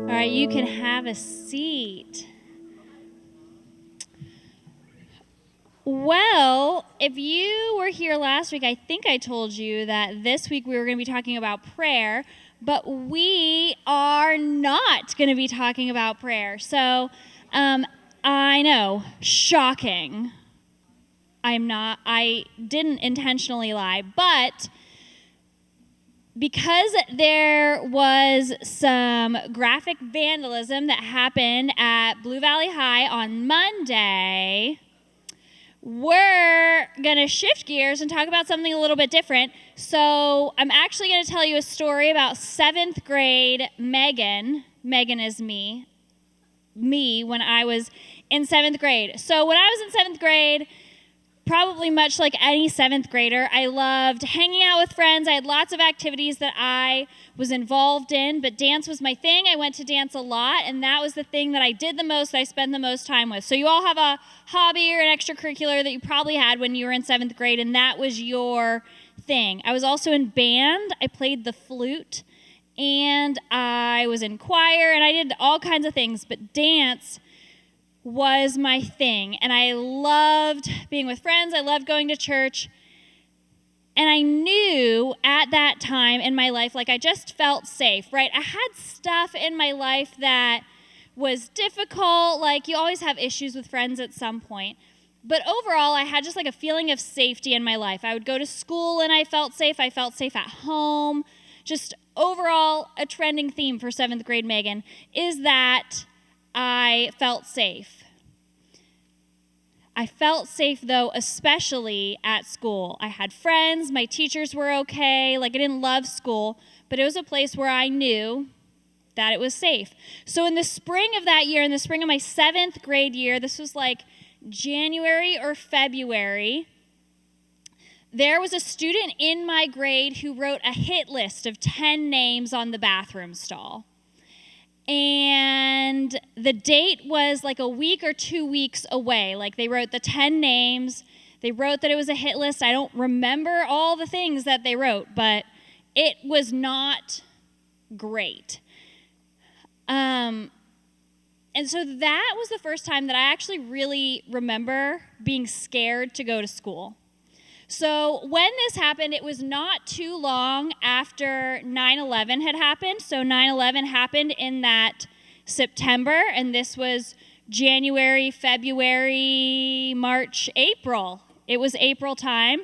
All right, you can have a seat. Well, if you were here last week, I think I told you that this week we were going to be talking about prayer, but we are not going to be talking about prayer. So, I know, shocking. I didn't intentionally lie, but because there was some graphic vandalism that happened at Blue Valley High on Monday, we're going to shift gears and talk about something a little bit different. So I'm actually going to tell you a story about 7th grade Megan. Megan is me when I was in 7th grade. So when I was in 7th grade, probably much like any 7th grader, I loved hanging out with friends. I had lots of activities that I was involved in, but dance was my thing. I went to dance a lot, and that was the thing that I did the most, that I spent the most time with. So you all have a hobby or an extracurricular that you probably had when you were in 7th grade, and that was your thing. I was also in band. I played the flute, and I was in choir, and I did all kinds of things, but dance was my thing, and I loved being with friends. I loved going to church, and I knew at that time in my life, like I just felt safe, right? I had stuff in my life that was difficult, like you always have issues with friends at some point, but overall I had just like a feeling of safety in my life. I would go to school and I felt safe at home. Just overall, a trending theme for 7th grade Megan is that I felt safe. I felt safe, though, especially at school. I had friends. My teachers were okay. Like, I didn't love school, but it was a place where I knew that it was safe. So in the spring of that year, in the spring of my 7th grade year, this was like January or February, there was a student in my grade who wrote a hit list of 10 names on the bathroom stall. And the date was like a week or 2 weeks away. Like they wrote the 10 names. They wrote that it was a hit list. I don't remember all the things that they wrote, but it was not great. And so that was the first time that I actually really remember being scared to go to school. So when this happened, it was not too long after 9/11 had happened. So 9/11 happened in that September, and this was January, February, March, April. It was April time,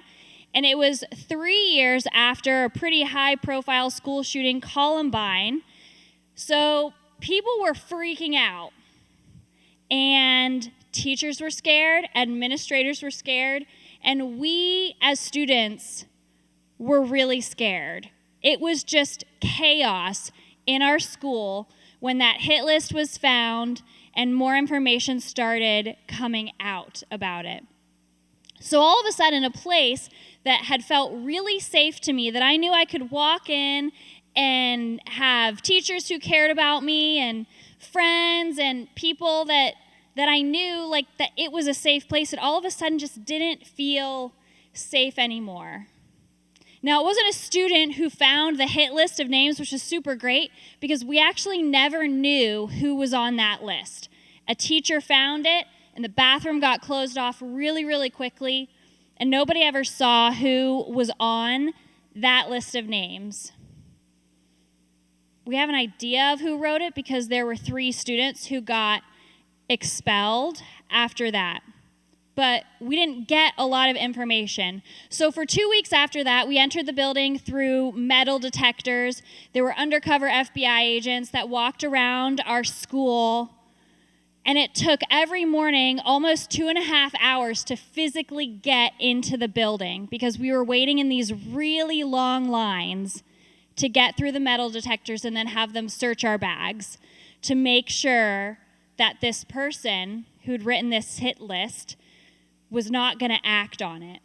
and it was 3 years after a pretty high-profile school shooting, Columbine. So people were freaking out, and teachers were scared, administrators were scared, and we, as students, were really scared. It was just chaos in our school when that hit list was found and more information started coming out about it. So all of a sudden, a place that had felt really safe to me, that I knew I could walk in and have teachers who cared about me and friends and people that I knew like that it was a safe place, it all of a sudden just didn't feel safe anymore. Now, it wasn't a student who found the hit list of names, which is super great, because we actually never knew who was on that list. A teacher found it, and the bathroom got closed off really, really quickly, and nobody ever saw who was on that list of names. We have an idea of who wrote it because there were 3 students who got expelled after that. But we didn't get a lot of information. So for 2 weeks after that, we entered the building through metal detectors. There were undercover FBI agents that walked around our school. And it took every morning almost 2.5 hours to physically get into the building because we were waiting in these really long lines to get through the metal detectors and then have them search our bags to make sure that this person who'd written this hit list was not going to act on it.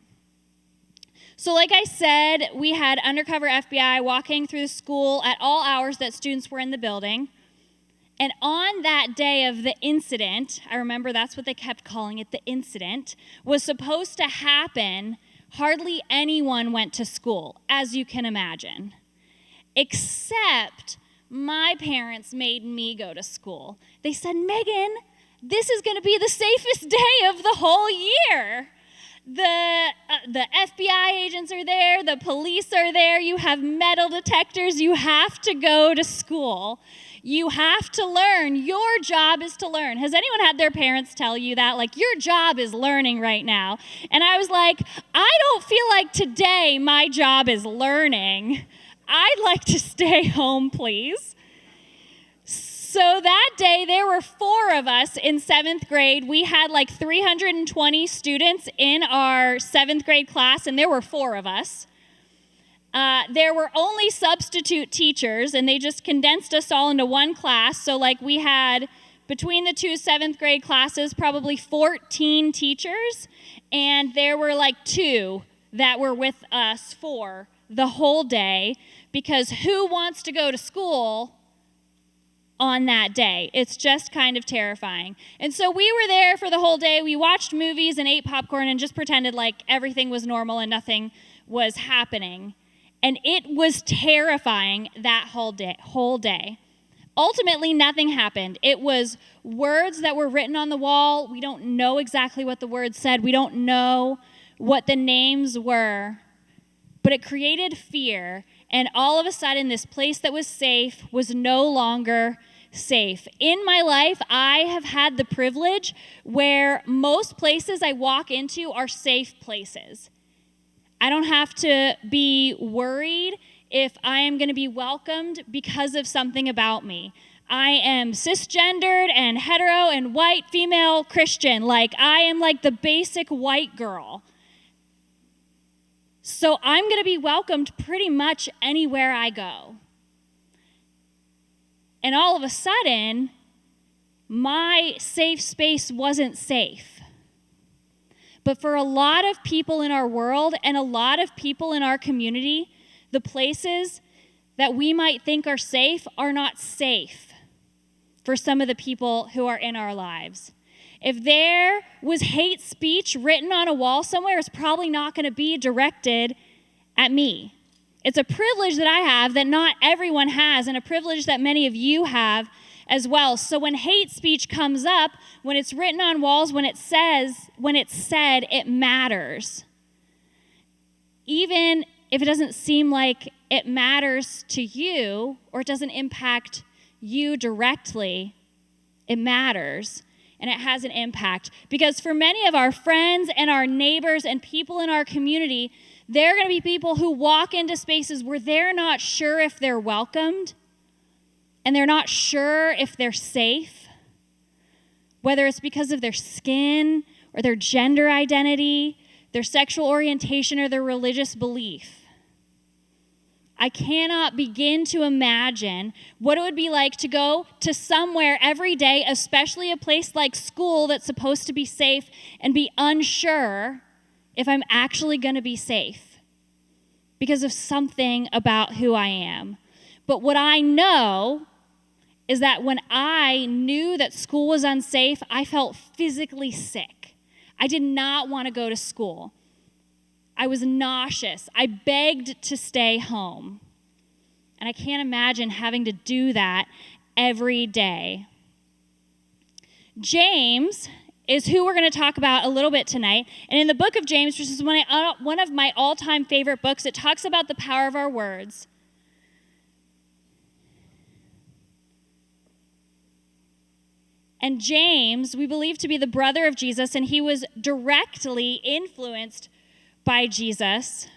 So like I said, we had undercover FBI walking through the school at all hours that students were in the building. And on that day of the incident, I remember that's what they kept calling it, the incident, was supposed to happen, hardly anyone went to school, as you can imagine, except My parents made me go to school. They said, Megan, this is going to be the safest day of the whole year. The FBI agents are there, the police are there, you have metal detectors, you have to go to school. You have to learn. Your job is to learn. Has anyone had their parents tell you that? Like, your job is learning right now. And I was like, I don't feel like today my job is learning. I'd like to stay home, please. So that day, there were 4 of us in 7th grade. We had like 320 students in our 7th grade class, and there were 4 of us. There were only substitute teachers, and they just condensed us all into one class. So like we had, between the 2 7th grade classes, probably 14 teachers, and there were like 2 that were with us for the whole day, because who wants to go to school on that day? It's just kind of terrifying. And so we were there for the whole day. We watched movies and ate popcorn and just pretended like everything was normal and nothing was happening. And it was terrifying that whole day. Ultimately, nothing happened. It was words that were written on the wall. We don't know exactly what the words said. We don't know what the names were. But it created fear. And all of a sudden, this place that was safe was no longer safe. In my life, I have had the privilege where most places I walk into are safe places. I don't have to be worried if I am going to be welcomed because of something about me. I am cisgendered and hetero and white, female, Christian. Like, I am like the basic white girl. So I'm going to be welcomed pretty much anywhere I go. And all of a sudden, my safe space wasn't safe. But for a lot of people in our world and a lot of people in our community, the places that we might think are safe are not safe for some of the people who are in our lives. If there was hate speech written on a wall somewhere, it's probably not going to be directed at me. It's a privilege that I have that not everyone has, and a privilege that many of you have as well. So when hate speech comes up, when it's written on walls, when it's said, it matters. Even if it doesn't seem like it matters to you or it doesn't impact you directly, it matters. And it has an impact. Because for many of our friends and our neighbors and people in our community, there are going to be people who walk into spaces where they're not sure if they're welcomed and they're not sure if they're safe, whether it's because of their skin or their gender identity, their sexual orientation, or their religious belief. I cannot begin to imagine what it would be like to go to somewhere every day, especially a place like school that's supposed to be safe, and be unsure if I'm actually going to be safe because of something about who I am. But what I know is that when I knew that school was unsafe, I felt physically sick. I did not want to go to school. I was nauseous. I begged to stay home. And I can't imagine having to do that every day. James is who we're going to talk about a little bit tonight. And in the book of James, which is one of my all-time favorite books, it talks about the power of our words. And James, we believe to be the brother of Jesus, and he was directly influenced by Jesus.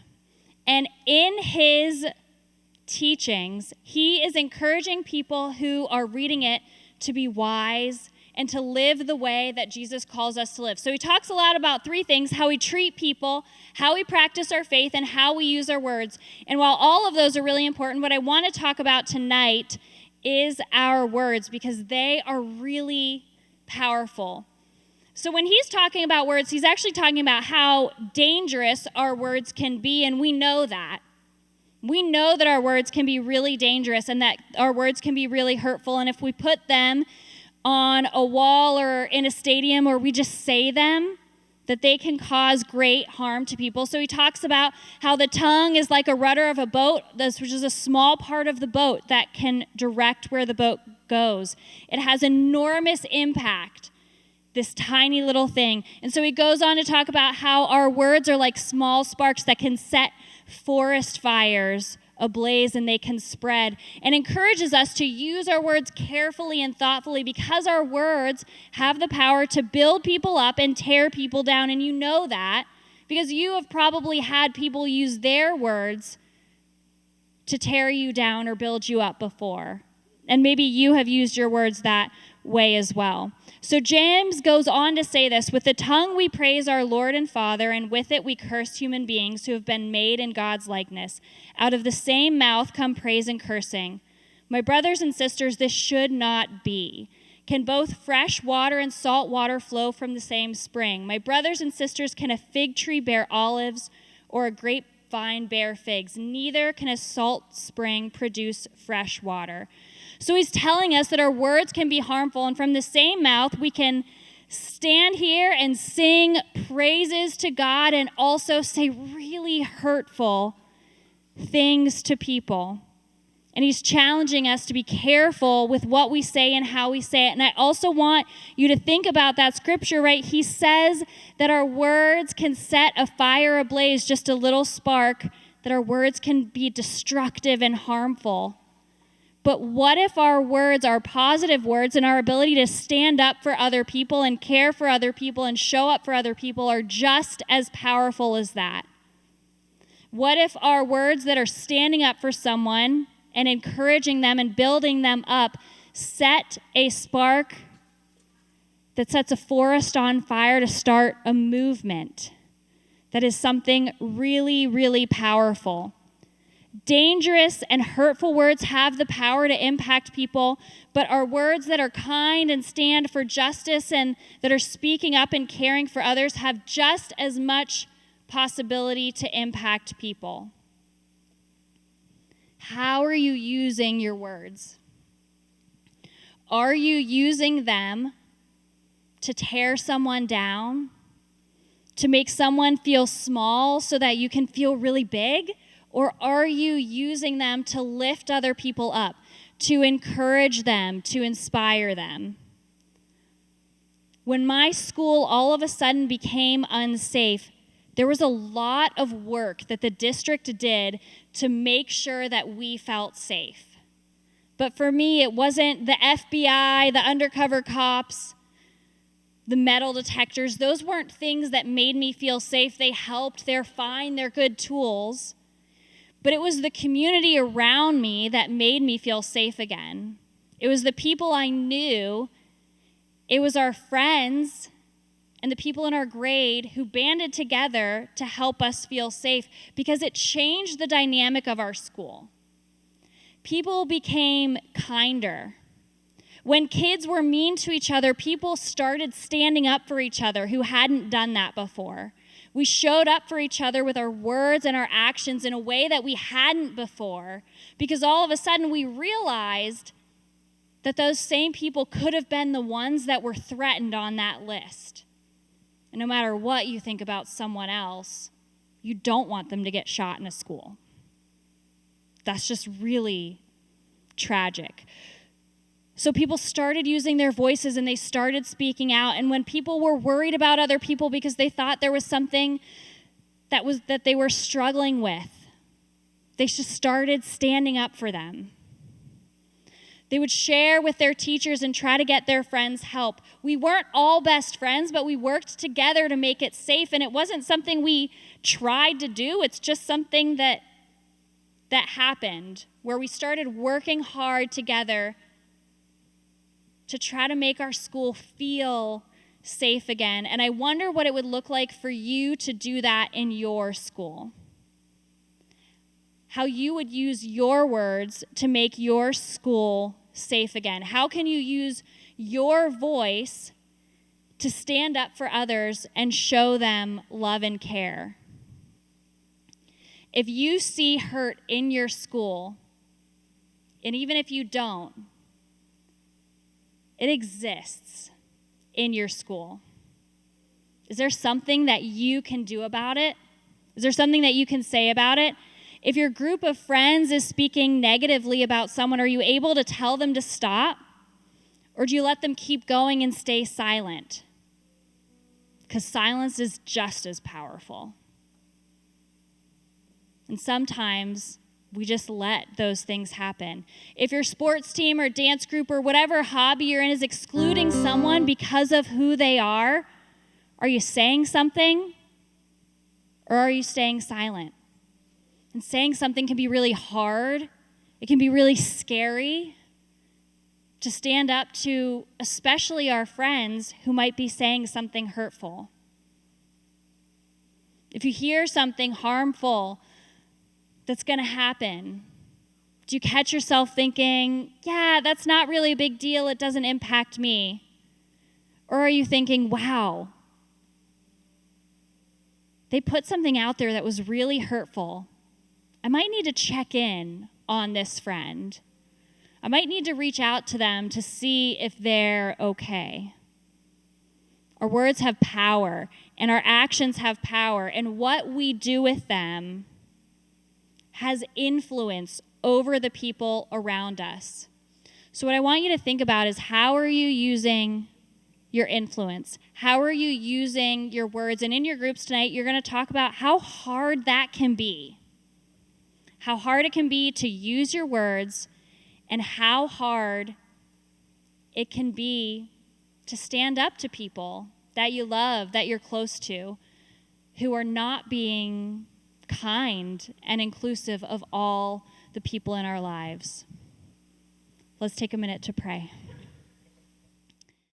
And in his teachings, he is encouraging people who are reading it to be wise and to live the way that Jesus calls us to live. So he talks a lot about 3 things: how we treat people, how we practice our faith, and how we use our words. And while all of those are really important, what I want to talk about tonight is our words, because they are really powerful. So when he's talking about words, he's actually talking about how dangerous our words can be, and we know that. We know that our words can be really dangerous and that our words can be really hurtful, and if we put them on a wall or in a stadium or we just say them, that they can cause great harm to people. So he talks about how the tongue is like a rudder of a boat, which is a small part of the boat that can direct where the boat goes. It has enormous impact, this tiny little thing. And so he goes on to talk about how our words are like small sparks that can set forest fires ablaze, and they can spread, and encourages us to use our words carefully and thoughtfully, because our words have the power to build people up and tear people down. And you know that because you have probably had people use their words to tear you down or build you up before. And maybe you have used your words that way as well. So James goes on to say this: with the tongue we praise our Lord and Father, and with it we curse human beings who have been made in God's likeness. Out of the same mouth come praise and cursing. My brothers and sisters, this should not be. Can both fresh water and salt water flow from the same spring? My brothers and sisters, can a fig tree bear olives or a grapevine bear figs? Neither can a salt spring produce fresh water. So he's telling us that our words can be harmful, and from the same mouth we can stand here and sing praises to God and also say really hurtful things to people. And he's challenging us to be careful with what we say and how we say it. And I also want you to think about that scripture, right? He says that our words can set a fire ablaze, just a little spark, that our words can be destructive and harmful. But what if our words, our positive words, and our ability to stand up for other people and care for other people and show up for other people are just as powerful as that? What if our words that are standing up for someone and encouraging them and building them up set a spark that sets a forest on fire to start a movement that is something really, really powerful? Dangerous and hurtful words have the power to impact people, but our words that are kind and stand for justice and that are speaking up and caring for others have just as much possibility to impact people. How are you using your words? Are you using them to tear someone down, to make someone feel small so that you can feel really big? Or are you using them to lift other people up, to encourage them, to inspire them? When my school all of a sudden became unsafe, there was a lot of work that the district did to make sure that we felt safe. But for me, it wasn't the FBI, the undercover cops, the metal detectors. Those weren't things that made me feel safe. They helped. They're fine. They're good tools. But it was the community around me that made me feel safe again. It was the people I knew. It was our friends and the people in our grade who banded together to help us feel safe, because it changed the dynamic of our school. People became kinder. When kids were mean to each other, people started standing up for each other who hadn't done that before. We showed up for each other with our words and our actions in a way that we hadn't before, because all of a sudden we realized that those same people could have been the ones that were threatened on that list. And no matter what you think about someone else, you don't want them to get shot in a school. That's just really tragic. So people started using their voices and they started speaking out. And when people were worried about other people because they thought there was something that they were struggling with, they just started standing up for them. They would share with their teachers and try to get their friends help. We weren't all best friends, but we worked together to make it safe. And it wasn't something we tried to do. It's just something that happened, where we started working hard together to try to make our school feel safe again. And I wonder what it would look like for you to do that in your school. How you would use your words to make your school safe again. How can you use your voice to stand up for others and show them love and care? If you see hurt in your school, and even if you don't, it exists in your school. Is there something that you can do about it? Is there something that you can say about it? If your group of friends is speaking negatively about someone, are you able to tell them to stop? Or do you let them keep going and stay silent? Because silence is just as powerful. And sometimes we just let those things happen. If your sports team or dance group or whatever hobby you're in is excluding someone because of who they are you saying something? Or are you staying silent? And saying something can be really hard. It can be really scary to stand up to, especially our friends who might be saying something hurtful. If you hear something harmful that's going to happen, do you catch yourself thinking, yeah, that's not really a big deal, it doesn't impact me? Or are you thinking, wow, they put something out there that was really hurtful. I might need to check in on this friend. I might need to reach out to them to see if they're okay. Our words have power, and our actions have power, and what we do with them has influence over the people around us. So what I want you to think about is, how are you using your influence? How are you using your words? And in your groups tonight, you're going to talk about how hard that can be. How hard it can be to use your words, and how hard it can be to stand up to people that you love, that you're close to, who are not being kind and inclusive of all the people in our lives. Let's take a minute to pray.